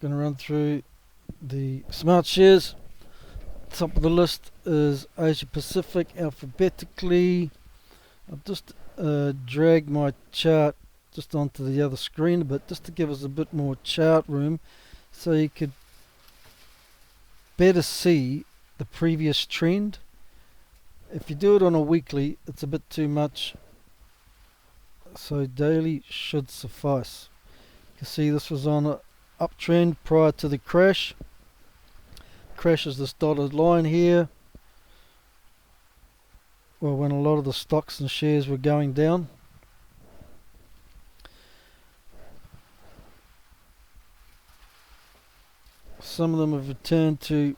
Going to run through the smart shares. Top of the list is Asia Pacific alphabetically. I've just dragged my chart just onto the other screen a bit, just to give us a bit more chart room, so you could better see the previous trend. If you do it on a weekly, it's a bit too much, so daily should suffice. You can see this was on an uptrend prior to the crash. Crash is this dotted line here. Well, when a lot of the stocks and shares were going down. Some of them have returned to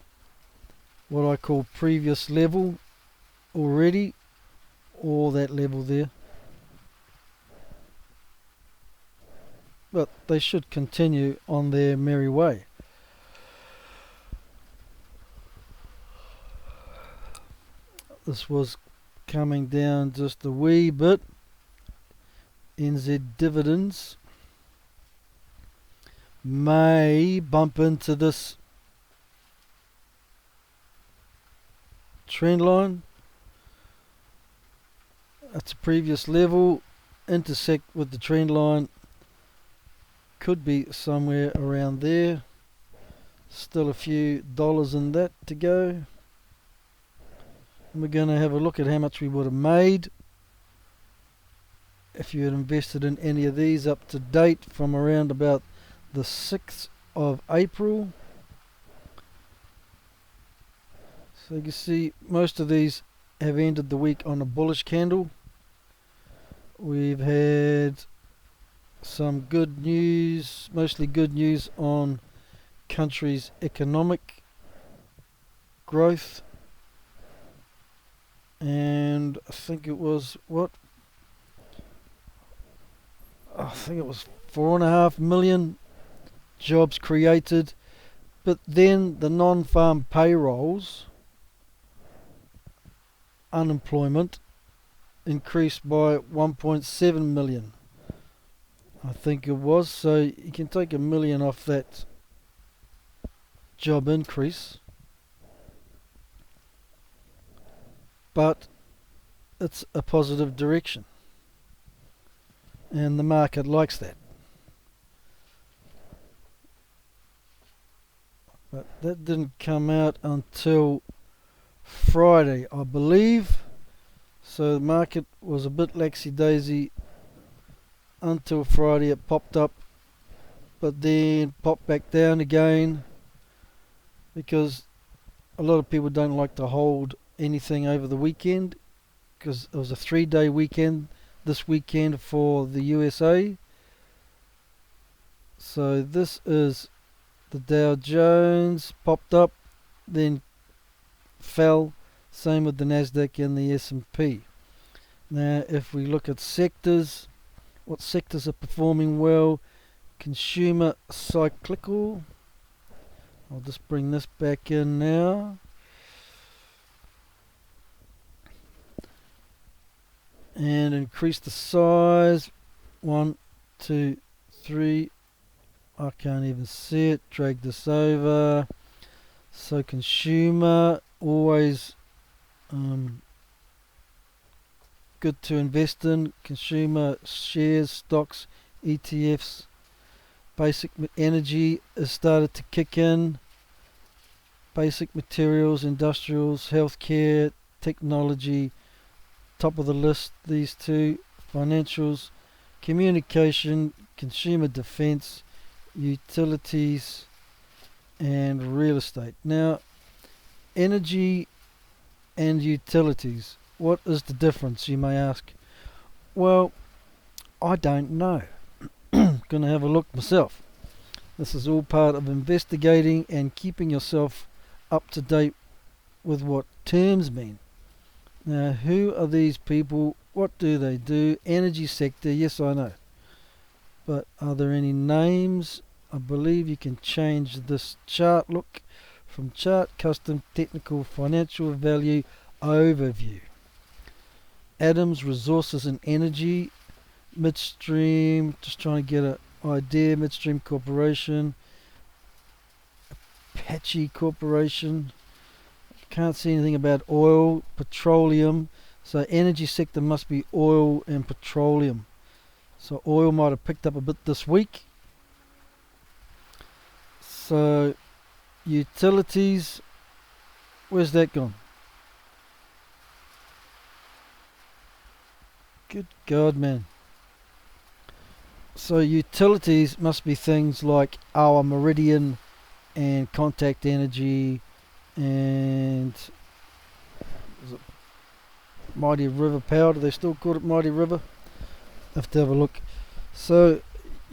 what I call previous level already, or that level there. But they should continue on their merry way. This was coming down just a wee bit. NZ dividends may bump into this trend line. That's a previous level. Intersect with the trend line. Could be somewhere around there. Still a few dollars in that to go. We're going to have a look at how much we would have made if you had invested in any of these up to date from around about the 6th of April. So you can see most of these have ended the week on a bullish candle. We've had some good news, mostly good news on countries' economic growth. And I think it was I think it was 4.5 million jobs created, but then the non-farm payrolls, unemployment, increased by 1.7 million, I think it was. So you can take 1 million off that job increase, but it's a positive direction, and the market likes that. But that didn't come out until Friday, I believe. So the market was a bit laxy-daisy until Friday. It popped up, but then popped back down again, because a lot of people don't like to hold anything over the weekend, because it was a 3-day weekend this weekend for the USA. So this is the Dow Jones, popped up, then fell. Same with the Nasdaq and the S&P. Now if we look at sectors, what sectors are performing well? Consumer cyclical. I'll just bring this back in now. And increase the size. 1, 2, 3. I can't even see it. Drag this over. So consumer, always good to invest in. Consumer shares, stocks, ETFs. Basic energy has started to kick in. Basic materials, industrials, healthcare, technology. Top of the list, these two. Financials, communication, consumer defense, utilities, and real estate. Now, energy and utilities, what is the difference, you may ask? Well, I don't know. Gonna have a look myself. This is all part of investigating and keeping yourself up to date with what terms mean. Now, who are these people? What do they do? Energy sector, yes, I know. But are there any names? I believe you can change this chart look from chart, custom, technical, financial value, overview. Adams, resources and energy. Midstream, just trying to get an idea. Midstream Corporation. Apache Corporation. Can't see anything about oil, petroleum. So energy sector must be oil and petroleum. So oil might have picked up a bit this week. So utilities, where's that gone? Good God, man. So utilities must be things like our Meridian and Contact Energy and is it Mighty River Power. Do they still call it Mighty River? Have to have a look. So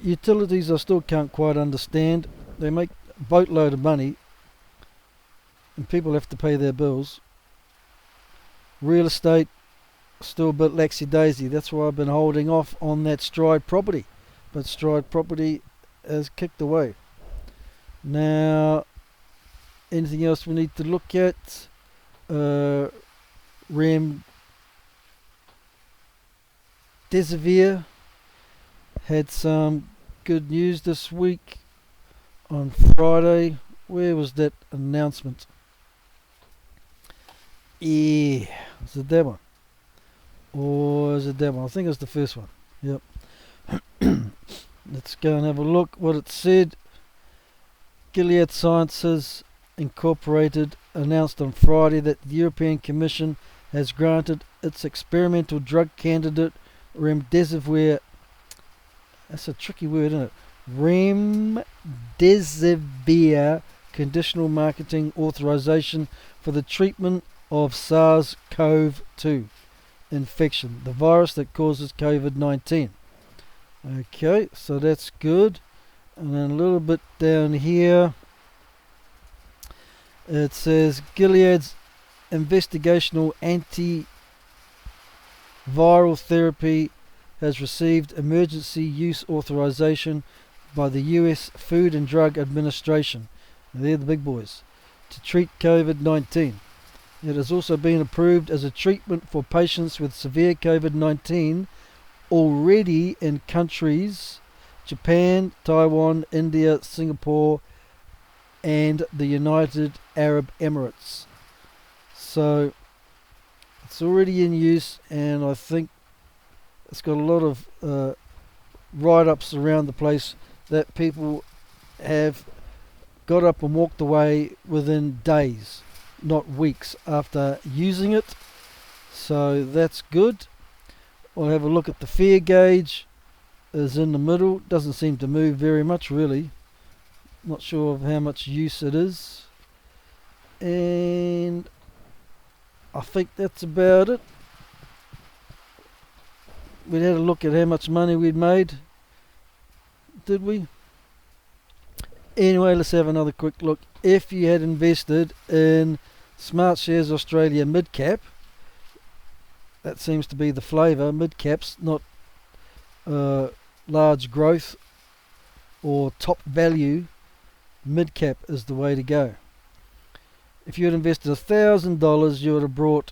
utilities I still can't quite understand. They make a boatload of money and people have to pay their bills. Real estate, still a bit laxy-daisy. That's why I've been holding off on that Stride property. But Stride property has kicked away. Now, anything else we need to look at? Remdesivir had some good news this week on Friday. Where was that announcement? Yeah, is it that one? Or is it that one? I think it's the first one. Yep. Let's go and have a look what it said. Gilead Sciences Incorporated announced on Friday that the European Commission has granted its experimental drug candidate Remdesivir, that's a tricky word, isn't it? Remdesivir conditional marketing authorization for the treatment of SARS-CoV-2 infection, the virus that causes COVID-19. Okay, so that's good. And then a little bit down here it says Gilead's investigational antiviral therapy has received emergency use authorization by the US Food and Drug Administration, they're the big boys, to treat COVID-19. It has also been approved as a treatment for patients with severe COVID-19 already in countries Japan, Taiwan, India, Singapore and the United Arab Emirates. So it's already in use, and I think it's got a lot of write-ups around the place that people have got up and walked away within days, not weeks, after using it. So that's good. I'll have a look at the fear gauge. Is in the middle. Doesn't seem to move very much, really. Not sure of how much use it is. And I think that's about it. We had a look at how much money we'd made. Did we? Anyway, let's have another quick look. If you had invested in Smart Shares Australia mid-cap, that seems to be the flavour. Mid-caps, not large growth or top value. Mid-cap is the way to go. If you had invested $1,000, you would have brought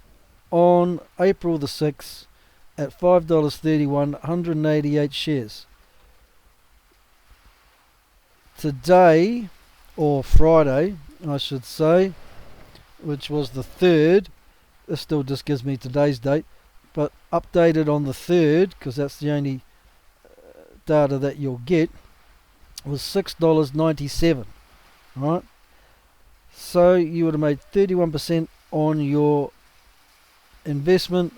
on April the 6th at $5.31, 188 shares. Today, or Friday, I should say, which was the 3rd, this still just gives me today's date, but updated on the 3rd, because that's the only data that you'll get, was $6.97, right? So you would have made 31% on your investment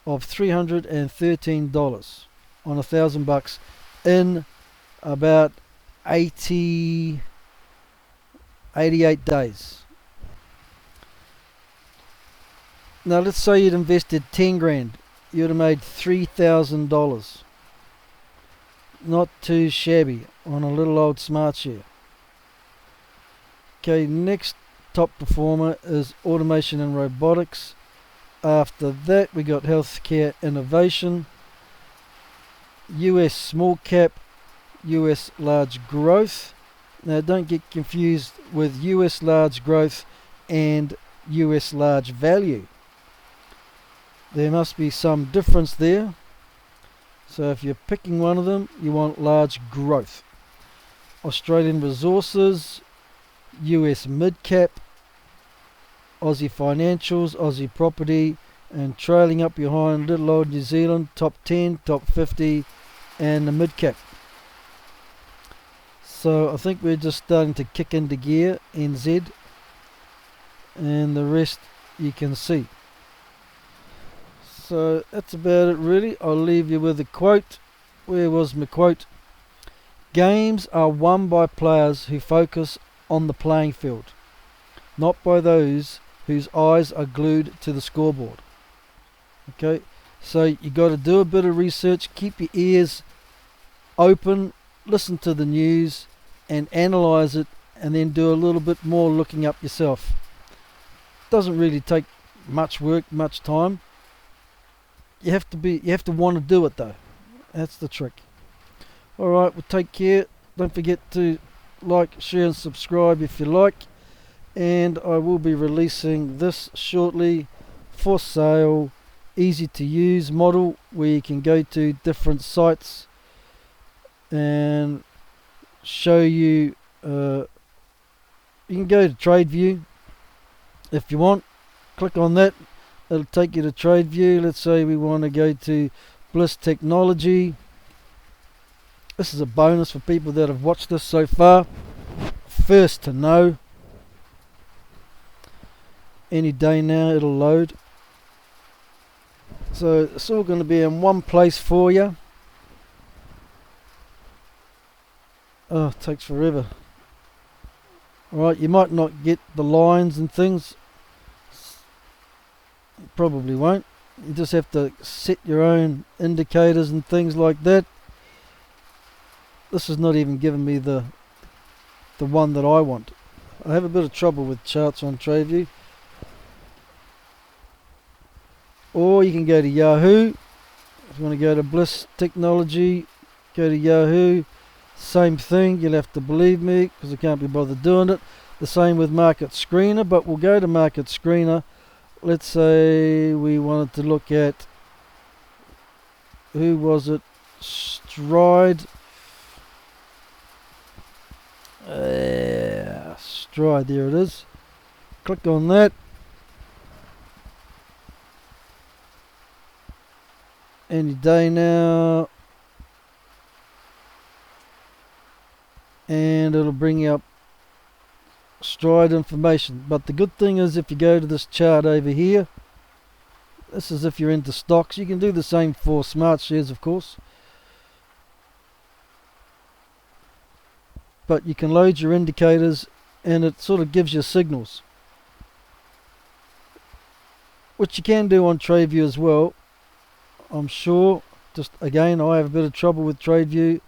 of $313 on $1,000 in about 88 days. Now let's say you'd invested 10 grand, you'd have made $3,000. Not too shabby on a little old smart share. Okay, next top performer is automation and robotics. After that we got healthcare innovation, US small cap, US large growth. Now don't get confused with US large growth and US large value. There must be some difference there. So if you're picking one of them, you want large growth. Australian resources, US mid-cap, Aussie financials, Aussie property, and trailing up behind little old New Zealand, top 10, top 50, and the mid-cap. So I think we're just starting to kick into gear, NZ, and the rest you can see. So that's about it really. I'll leave you with a quote. Where was my quote? Games are won by players who focus on the playing field, not by those whose eyes are glued to the scoreboard. Okay, so you got to do a bit of research, keep your ears open, listen to the news and analyze it, and then do a little bit more looking up yourself. Doesn't really take much work, much time. You have to want to do it though. That's the trick. Alright, well, take care. Don't forget to like, share and subscribe if you like. And I will be releasing this shortly, for sale, easy to use model where you can go to different sites and show you. You can go to Tradeview if you want. Click on that. It'll take you to Tradeview. Let's say we want to go to Bliss Technology. This is a bonus for people that have watched this so far. First to know. Any day now it'll load. So it's all going to be in one place for you. Oh, it takes forever. Alright, you might not get the lines and things. Probably won't. You just have to set your own indicators and things like that. This is not even giving me the one that I want. I have a bit of trouble with charts on Tradeview. Or you can go to Yahoo. If you want to go to Bliss Technology, go to Yahoo. Same thing. You'll have to believe me because I can't be bothered doing it. The same with Market Screener, but we'll go to Market Screener. Let's say we wanted to look at, who was it? Stride. Stride, there it is. Click on that. Any day now. And it'll bring you up Stride information. But the good thing is, if you go to this chart over here, this is if you're into stocks. You can do the same for smart shares, of course. But you can load your indicators and it sort of gives you signals, which you can do on Tradeview as well, I'm sure. Just again, I have a bit of trouble with Tradeview.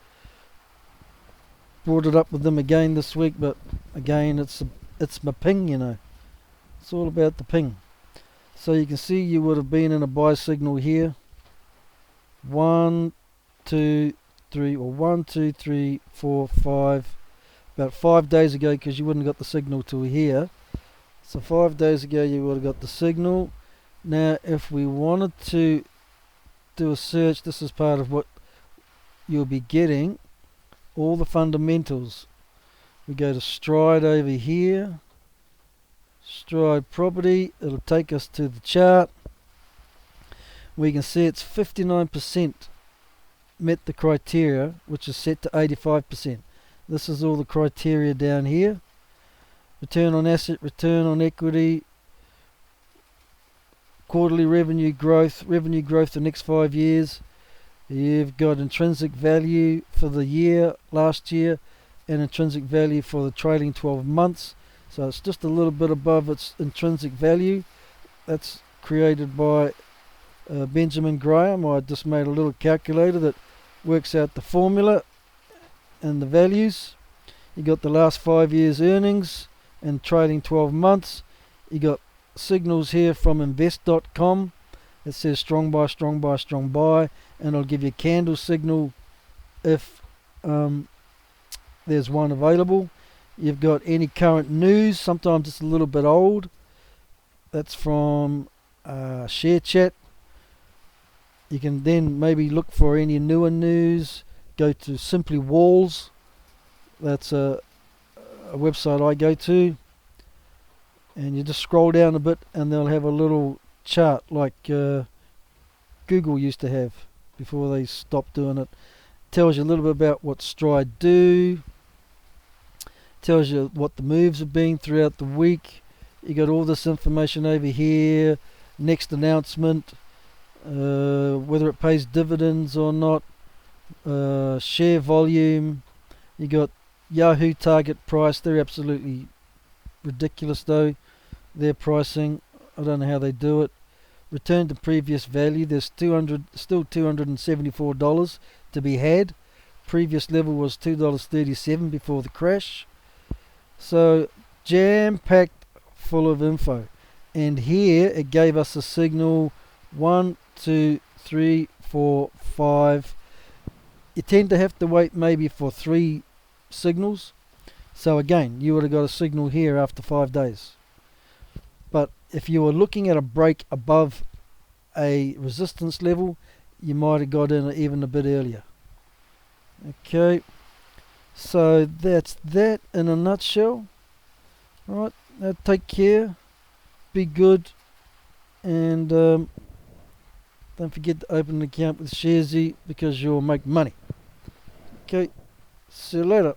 Brought it up with them again this week, but again, it's my ping, you know. It's all about the ping. So you can see you would have been in a buy signal here. 1, 2, 3, or 1, 2, 3, 4, 5. About 5 days ago, because you wouldn't have got the signal till here. So 5 days ago you would have got the signal. Now if we wanted to do a search, this is part of what you'll be getting. All the fundamentals. We go to Stride over here. Stride property. It'll take us to the chart. We can see it's 59% met the criteria, which is set to 85%. This is all the criteria down here. Return on asset, return on equity, quarterly revenue growth the next 5 years. You've got intrinsic value for the year, last year, and intrinsic value for the trailing 12 months. So it's just a little bit above its intrinsic value. That's created by Benjamin Graham. I just made a little calculator that works out the formula and the values. You got the last 5 years earnings and trailing 12 months. You got signals here from invest.com. It says strong buy, strong buy, strong buy, and it'll give you a candle signal if there's one available. You've got any current news. Sometimes it's a little bit old. That's from Share Chat. You can then maybe look for any newer news. Go to Simply Walls. That's a a website I go to, and you just scroll down a bit and they'll have a little chart like Google used to have before they stopped doing it. Tells you a little bit about what Stride do, tells you what the moves have been throughout the week. You got all this information over here, next announcement, whether it pays dividends or not, share volume. You got Yahoo target price. They're absolutely ridiculous though, their pricing. I don't know how they do it. Return to previous value. There's still $274 to be had. Previous level was $2.37 before the crash. So jam-packed full of info. And here it gave us a signal 1, 2, 3, 4, 5. You tend to have to wait maybe for 3 signals. So again, you would have got a signal here after 5 days. But if you were looking at a break above a resistance level, you might have got in even a bit earlier. Okay, so that's that in a nutshell. Alright, now take care, be good, and don't forget to open an account with Shareies because you'll make money. Okay, see you later.